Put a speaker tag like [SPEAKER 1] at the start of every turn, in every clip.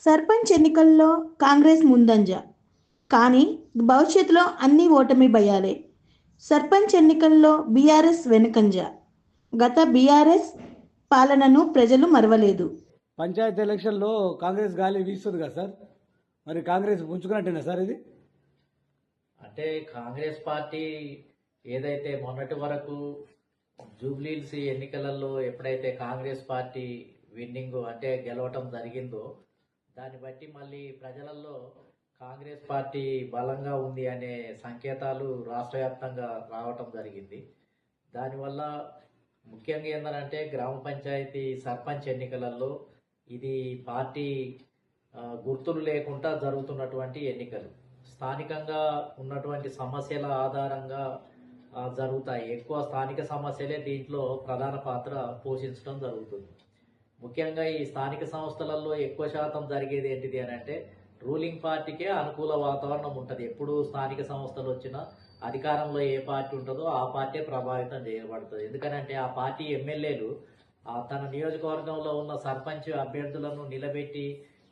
[SPEAKER 1] సర్పంచ్ ఎన్నికల్లో కాంగ్రెస్ ముందంజ. కానీ భవిష్యత్తులో అన్ని ఓటమి భయాలే. సర్పంచ్ ఎన్నికల్లో బీఆర్ఎస్ వెనుకంజ. గత బీఆర్ఎస్ పాలనను ప్రజలు మరవలేదు.
[SPEAKER 2] పంచాయతీ ఎలక్షన్లో కాంగ్రెస్ గాలి వీస్తుంది కదా సార్, మరి కాంగ్రెస్ పుంజుకున్నట్టేనా సార్ ఇది?
[SPEAKER 3] అంటే కాంగ్రెస్ పార్టీ ఏదైతే మొన్నటి వరకు జూబ్లీహిల్స్ ఎన్నికలలో ఎప్పుడైతే కాంగ్రెస్ పార్టీ విన్నింగ్ అంటే గెలవటం జరిగిందో దాన్ని బట్టి మళ్ళీ ప్రజలలో కాంగ్రెస్ పార్టీ బలంగా ఉంది అనే సంకేతాలు రాష్ట్ర వ్యాప్తంగా రావటం జరిగింది. దానివల్ల ముఖ్యంగా ఏంటంటే గ్రామ పంచాయతీ సర్పంచ్ ఎన్నికలలో ఇది పార్టీ గుర్తులు లేకుండా జరుగుతున్నటువంటి ఎన్నికలు. స్థానికంగా ఉన్నటువంటి సమస్యల ఆధారంగా జరుగుతాయి. ఎక్కువ స్థానిక సమస్యలే దీంట్లో ప్రధాన పాత్ర పోషించడం జరుగుతుంది. ముఖ్యంగా ఈ స్థానిక సంస్థలలో ఎక్కువ శాతం జరిగేది ఏంటిది అని అంటే రూలింగ్ పార్టీకే అనుకూల వాతావరణం ఉంటుంది. ఎప్పుడు స్థానిక సంస్థలు వచ్చినా అధికారంలో ఏ పార్టీ ఉంటుందో ఆ పార్టీ ప్రభావితం చేయబడుతుంది. ఎందుకనంటే ఆ పార్టీ ఎమ్మెల్యేలు తన నియోజకవర్గంలో ఉన్న సర్పంచ్ అభ్యర్థులను నిలబెట్టి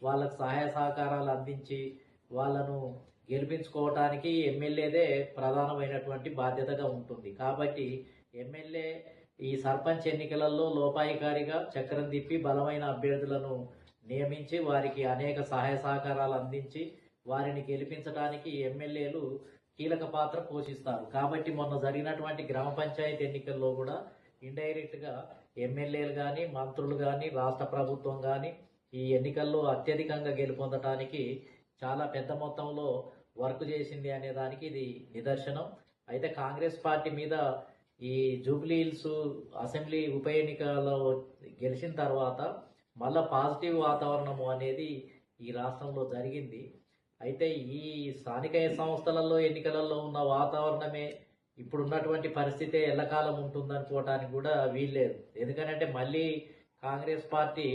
[SPEAKER 3] వాళ్ళకు సహాయ సహకారాలు అందించి వాళ్ళను గెలిపించుకోవటానికి ఎమ్మెల్యేదే ప్రధానమైనటువంటి బాధ్యతగా ఉంటుంది. కాబట్టి ఎమ్మెల్యే ఈ సర్పంచ్ ఎన్నికలలో లోపాయికారిగా చక్రం తిప్పి బలమైన అభ్యర్థులను నియమించి వారికి అనేక సహాయ సహకారాలు అందించి వారిని గెలిపించడానికి ఎమ్మెల్యేలు కీలక పాత్ర పోషిస్తారు. కాబట్టి మొన్న జరిగినటువంటి గ్రామ పంచాయతీ ఎన్నికల్లో కూడా ఇండైరెక్ట్గా ఎమ్మెల్యేలు కానీ మంత్రులు కానీ రాష్ట్ర ప్రభుత్వం కానీ ఈ ఎన్నికల్లో అత్యధికంగా గెలుపొందటానికి చాలా పెద్ద మొత్తంలో వర్క్ చేసింది అనే దానికి ఇది నిదర్శనం. అయితే కాంగ్రెస్ పార్టీ మీద ఈ జూబ్లీహిల్స్ అసెంబ్లీ ఉప ఎన్నికలో గెలిచిన తర్వాత మళ్ళా పాజిటివ్ వాతావరణము అనేది ఈ రాష్ట్రంలో జరిగింది. అయితే ఈ స్థానిక సంస్థలలో ఎన్నికలలో ఉన్న వాతావరణమే ఇప్పుడు ఉన్నటువంటి పరిస్థితే ఎల్లకాలం ఉంటుందనుకోవటానికి కూడా వీల్లేదు. ఎందుకంటే మళ్ళీ కాంగ్రెస్ పార్టీ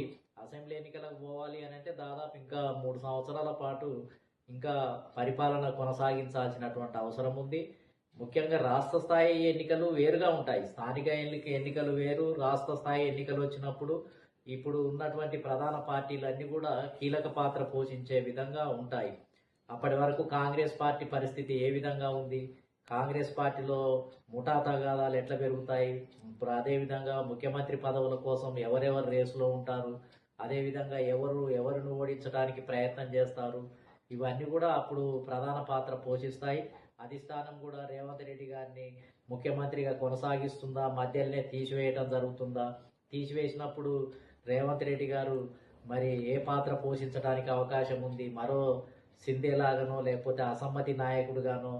[SPEAKER 3] అసెంబ్లీ ఎన్నికలకు పోవాలి అని అంటే దాదాపు ఇంకా 3 సంవత్సరాల పాటు ఇంకా పరిపాలన కొనసాగించాల్సినటువంటి అవసరం ఉంది. ముఖ్యంగా రాష్ట్ర స్థాయి ఎన్నికలు వేరుగా ఉంటాయి. స్థానిక ఎన్నికలు వేరు, రాష్ట్ర స్థాయి ఎన్నికలు వచ్చినప్పుడు ఇప్పుడు ఉన్నటువంటి ప్రధాన పార్టీలన్నీ కూడా కీలక పాత్ర పోషించే విధంగా ఉంటాయి. అప్పటి వరకు కాంగ్రెస్ పార్టీ పరిస్థితి ఏ విధంగా ఉంది, కాంగ్రెస్ పార్టీలో ముఠా తగాదాలు ఎట్లా పెరుగుతాయి, అదేవిధంగా ముఖ్యమంత్రి పదవుల కోసం ఎవరెవరు రేసులో ఉంటారు, అదేవిధంగా ఎవరిని ఓడించడానికి ప్రయత్నం చేస్తారు, ఇవన్నీ కూడా అప్పుడు ప్రధాన పాత్ర పోషిస్తాయి. అధిష్టానం కూడా రేవంత్ రెడ్డి గారిని ముఖ్యమంత్రిగా కొనసాగిస్తుందా, మధ్యలోనే తీసివేయడం జరుగుతుందా, తీసివేసినప్పుడు రేవంత్ రెడ్డి గారు మరి ఏ పాత్ర పోషించడానికి అవకాశం ఉంది, మరో సింధేలాగానో లేకపోతే అసమ్మతి నాయకుడుగానో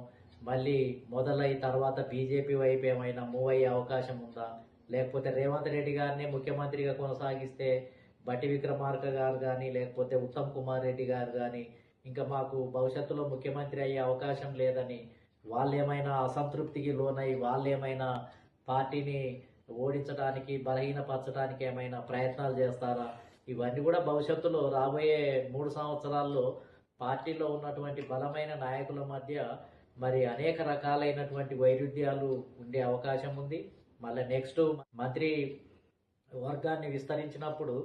[SPEAKER 3] మళ్ళీ మొదలై తర్వాత బీజేపీ వైపు ఏమైనా మూవ్ అయ్యే అవకాశం ఉందా, లేకపోతే రేవంత్ రెడ్డి గారిని ముఖ్యమంత్రిగా కొనసాగిస్తే బట్టి విక్రమార్క గారు కానీ లేకపోతే ఉత్తమ్ కుమార్ రెడ్డి గారు కానీ ఇంకా మాకు భవిష్యత్తులో ముఖ్యమంత్రి అయ్యే అవకాశం లేదని వాళ్ళు ఏమైనా అసంతృప్తికి లోనై వాళ్ళు ఏమైనా పార్టీని ఓడించడానికి బలహీనపరచడానికి ఏమైనా ప్రయత్నాలు చేస్తారా, ఇవన్నీ కూడా భవిష్యత్తులో రాబోయే 3 సంవత్సరాల్లో పార్టీలో ఉన్నటువంటి బలమైన నాయకుల మధ్య మరి అనేక రకాలైనటువంటి వైరుధ్యాలు ఉండే అవకాశం ఉంది. మళ్ళీ నెక్స్ట్ మంత్రి వర్గాన్ని విస్తరించినప్పుడు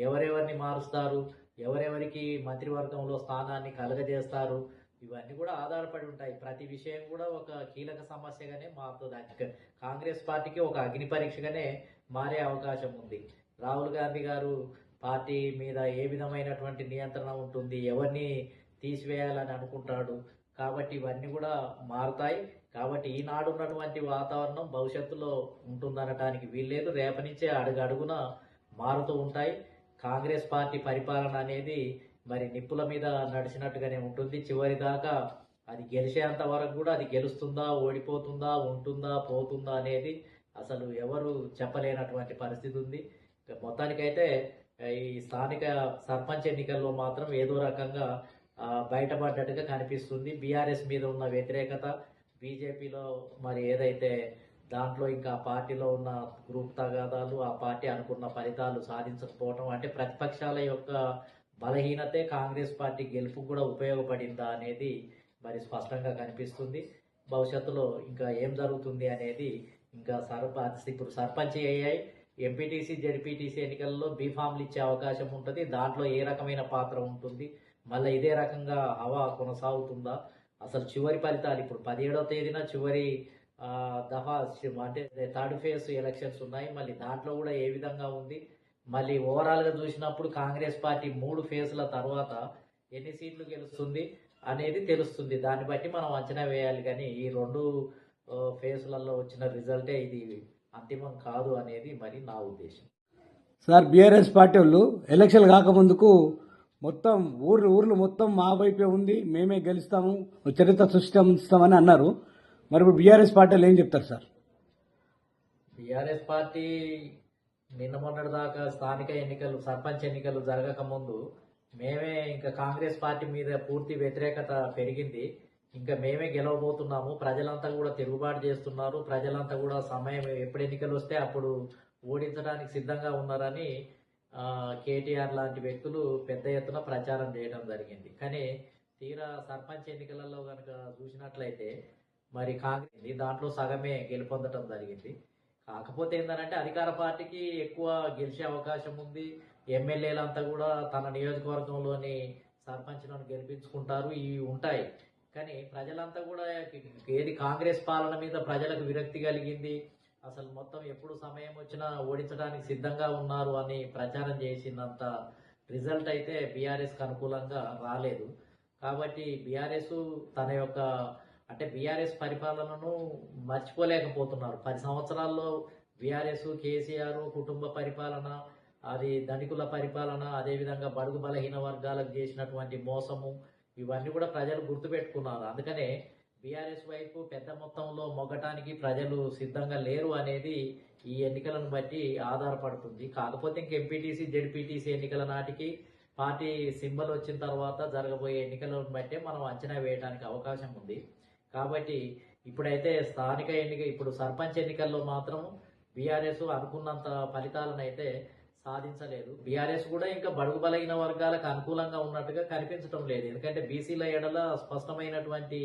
[SPEAKER 3] ఎవరెవరిని మారుస్తారు, ఎవరెవరికి మంత్రివర్గంలో స్థానాన్ని కలగజేస్తారు, ఇవన్నీ కూడా ఆధారపడి ఉంటాయి. ప్రతి విషయం కూడా ఒక కీలక సమస్యగానే మారుతుంది. కాంగ్రెస్ పార్టీకి ఒక అగ్ని పరీక్షగానే మారే అవకాశం ఉంది. రాహుల్ గాంధీ గారు పార్టీ మీద ఏ విధమైనటువంటి నియంత్రణ ఉంటుంది, ఎవరిని తీసివేయాలని అనుకుంటాడు, కాబట్టి ఇవన్నీ కూడా మారుతాయి. కాబట్టి ఈనాడు ఉన్నటువంటి వాతావరణం భవిష్యత్తులో ఉంటుందనటానికి వీల్లేదు. రేపటి నుంచే అడుగడుగున మారుతూ ఉంటాయి. కాంగ్రెస్ పార్టీ పరిపాలన అనేది మరి నిప్పుల మీద నడిచినట్టుగానే ఉంటుంది. చివరి దాకా అది గెలిచేంత వరకు కూడా అది గెలుస్తుందా, ఓడిపోతుందా, ఉంటుందా, పోతుందా అనేది అసలు ఎవరు చెప్పలేనటువంటి పరిస్థితి ఉంది. మొత్తానికైతే ఈ స్థానిక సర్పంచ్ ఎన్నికల్లో మాత్రం ఏదో రకంగా బయటపడ్డట్టుగా కనిపిస్తుంది. బీఆర్ఎస్ మీద ఉన్న వ్యతిరేకత, బీజేపీలో మరి ఏదైతే దాంట్లో ఇంకా పార్టీలో ఉన్న గ్రూప్ తగాదాలు, ఆ పార్టీ అనుకున్న ఫలితాలు సాధించకపోవడం, అంటే ప్రతిపక్షాల యొక్క బలహీనతే కాంగ్రెస్ పార్టీ గెలుపుకు కూడా ఉపయోగపడిందా అనేది మరి స్పష్టంగా కనిపిస్తుంది. భవిష్యత్తులో ఇంకా ఏం జరుగుతుంది అనేది ఇంకా ఇప్పుడు సర్పంచ్ అయ్యాయి, ఎంపీటీసీ జెడ్పీటీసీ ఎన్నికల్లో బీఫామ్లు ఇచ్చే అవకాశం ఉంటుంది. దాంట్లో ఏ రకమైన పాత్ర ఉంటుంది, మళ్ళీ ఇదే రకంగా హవా కొనసాగుతుందా, అసలు చివరి ఫలితాలు ఇప్పుడు 17వ తేదీన చివరి దఫా అంటే థర్డ్ ఫేజ్ ఎలక్షన్స్ ఉన్నాయి. మళ్ళీ దాంట్లో కూడా ఏ విధంగా ఉంది, మళ్ళీ ఓవరాల్గా చూసినప్పుడు కాంగ్రెస్ పార్టీ 3 ఫేజ్ల తర్వాత ఎన్ని సీట్లు గెలుస్తుంది అనేది తెలుస్తుంది. దాన్ని బట్టి మనం అంచనా వేయాలి. కానీ ఈ 2 ఫేజ్లలో వచ్చిన రిజల్టే ఇది అంతిమం కాదు అనేది మరి నా ఉద్దేశం.
[SPEAKER 2] సార్, బీఆర్ఎస్ పార్టీ వాళ్ళు ఎలక్షన్ కాకముందుకు మొత్తం ఊర్లు మొత్తం మా వైపే ఉంది, మేమే గెలుస్తాము, చరిత్ర సృష్టిస్తామని అన్నారు. మరి ఇప్పుడు బీఆర్ఎస్ పార్టీ వాళ్ళు ఏం చెప్తారు సార్?
[SPEAKER 3] బీఆర్ఎస్ పార్టీ నిన్న మొన్నటి దాకా స్థానిక ఎన్నికలు, సర్పంచ్ ఎన్నికలు జరగక ముందు మేమే ఇంకా కాంగ్రెస్ పార్టీ మీద పూర్తి వ్యతిరేకత పెరిగింది. ఇంకా మేమే గెలవబోతున్నాము, ప్రజలంతా కూడా తిరుగుబాటు చేస్తున్నారు, ప్రజలంతా కూడా సమయం ఎప్పుడు ఎన్నికలు వస్తే అప్పుడు ఓడించడానికి సిద్ధంగా ఉన్నారని కేటీఆర్ లాంటి వ్యక్తులు పెద్ద ఎత్తున ప్రచారం చేయడం జరిగింది. కానీ తీరా సర్పంచ్ ఎన్నికలలో కనుక చూసినట్లయితే మరి కాంగ్రెస్ దాంట్లో సగమే గెలుపొందడం జరిగింది. కాకపోతే ఏంటంటే అధికార పార్టీకి ఎక్కువ గెలిచే అవకాశం ఉంది. ఎమ్మెల్యేలంతా కూడా తన నియోజకవర్గంలోని సర్పంచ్లను గెలిపించుకుంటారు, ఇవి ఉంటాయి. కానీ ప్రజలంతా కూడా ఏది కాంగ్రెస్ పాలన మీద ప్రజలకు విరక్తి కలిగింది, అసలు మొత్తం ఎప్పుడు సమయం వచ్చినా ఓడించడానికి సిద్ధంగా ఉన్నారు అని ప్రచారం చేసినంత రిజల్ట్ అయితే బీఆర్ఎస్కి అనుకూలంగా రాలేదు. కాబట్టి బీఆర్ఎస్ తన యొక్క అంటే బీఆర్ఎస్ పరిపాలనను మర్చిపోలేకపోతున్నారు. 10 సంవత్సరాల్లో బీఆర్ఎస్, కేసీఆర్ కుటుంబ పరిపాలన, అది ధనికుల పరిపాలన, అదేవిధంగా బడుగు బలహీన వర్గాలకు చేసినటువంటి మోసము, ఇవన్నీ కూడా ప్రజలు గుర్తుపెట్టుకున్నారు. అందుకనే బీఆర్ఎస్ వైపు పెద్ద మొత్తంలో మొగ్గటానికి ప్రజలు సిద్ధంగా లేరు అనేది ఈ ఎన్నికలను బట్టి ఆధారపడుతుంది. కాకపోతే ఇంక ఎంపీటీసీ జెడ్పీటీసీ ఎన్నికల నాటికి పార్టీ సింబల్ వచ్చిన తర్వాత జరగబోయే ఎన్నికలను బట్టే మనం అంచనా వేయడానికి అవకాశం ఉంది. కాబట్టి ఇప్పుడైతే స్థానిక ఇప్పుడు సర్పంచ్ ఎన్నికల్లో మాత్రం బీఆర్ఎస్ అనుకున్నంత ఫలితాలను అయితే సాధించలేదు. బీఆర్ఎస్ కూడా ఇంకా బడుగు బలహీన వర్గాలకు అనుకూలంగా ఉన్నట్టుగా కనిపించడం లేదు. ఎందుకంటే బీసీల ఎడల స్పష్టమైనటువంటి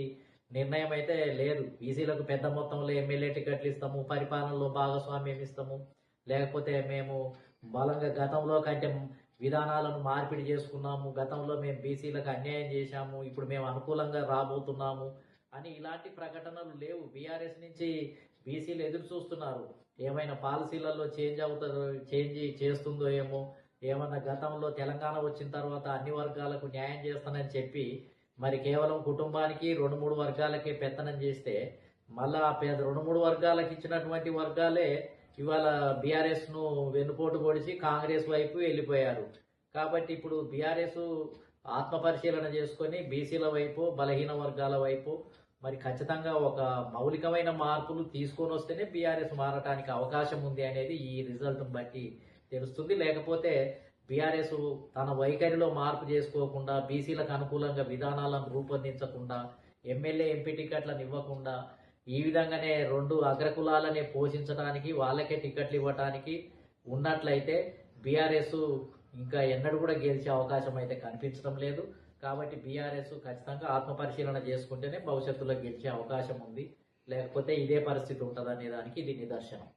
[SPEAKER 3] నిర్ణయం అయితే లేదు. బీసీలకు పెద్ద మొత్తంలో ఎమ్మెల్యే టికెట్లు ఇస్తాము, పరిపాలనలో భాగస్వామ్యం ఇస్తాము, లేకపోతే మేము బలంగా గతంలో కంటే విధానాలను మార్పిడి చేసుకున్నాము, గతంలో మేము బీసీలకు అన్యాయం చేశాము, ఇప్పుడు మేము అనుకూలంగా రాబోతున్నాము అని ఇలాంటి ప్రకటనలు లేవు. బీఆర్ఎస్ నుంచి బీసీలు ఎదురు చూస్తున్నారు, ఏమైనా పాలసీలలో చేంజ్ చేస్తుందో ఏమో, ఏమన్నా గతంలో తెలంగాణ వచ్చిన తర్వాత అన్ని వర్గాలకు న్యాయం చేస్తానని చెప్పి మరి కేవలం కుటుంబానికి 2-3 వర్గాలకే పెత్తనం చేస్తే మళ్ళా 2-3 వర్గాలకు ఇచ్చినటువంటి వర్గాలే ఇవాళ బీఆర్ఎస్ను వెన్నుపోటు పొడిచి కాంగ్రెస్ వైపు వెళ్ళిపోయారు. కాబట్టి ఇప్పుడు బీఆర్ఎస్ ఆత్మపరిశీలన చేసుకొని బీసీల వైపు, బలహీన వర్గాల వైపు మరి ఖచ్చితంగా ఒక మౌలికమైన మార్పులు తీసుకొని వస్తేనే బీఆర్ఎస్ మారటానికి అవకాశం ఉంది అనేది ఈ రిజల్ట్ని బట్టి తెలుస్తుంది. లేకపోతే బీఆర్ఎస్ తన వైఖరిలో మార్పు చేసుకోకుండా, బీసీలకు అనుకూలంగా విధానాలను రూపొందించకుండా, ఎమ్మెల్యే ఎంపీ టికెట్లను ఇవ్వకుండా, ఈ విధంగానే 2 అగ్రకులాలనే పోషించడానికి, వాళ్ళకే టికెట్లు ఇవ్వడానికి ఉన్నట్లయితే బీఆర్ఎస్ ఇంకా ఎన్నడూ కూడా గెలిచే అవకాశం అయితే కనిపించడం లేదు. కాబట్టి బీఆర్ఎస్ ఖచ్చితంగా ఆత్మపరిశీలన చేసుకుంటేనే భవిష్యత్తులో గెలిచే అవకాశం ఉంది, లేకపోతే ఇదే పరిస్థితి ఉంటుందనే దానికి ఇది నిదర్శనం.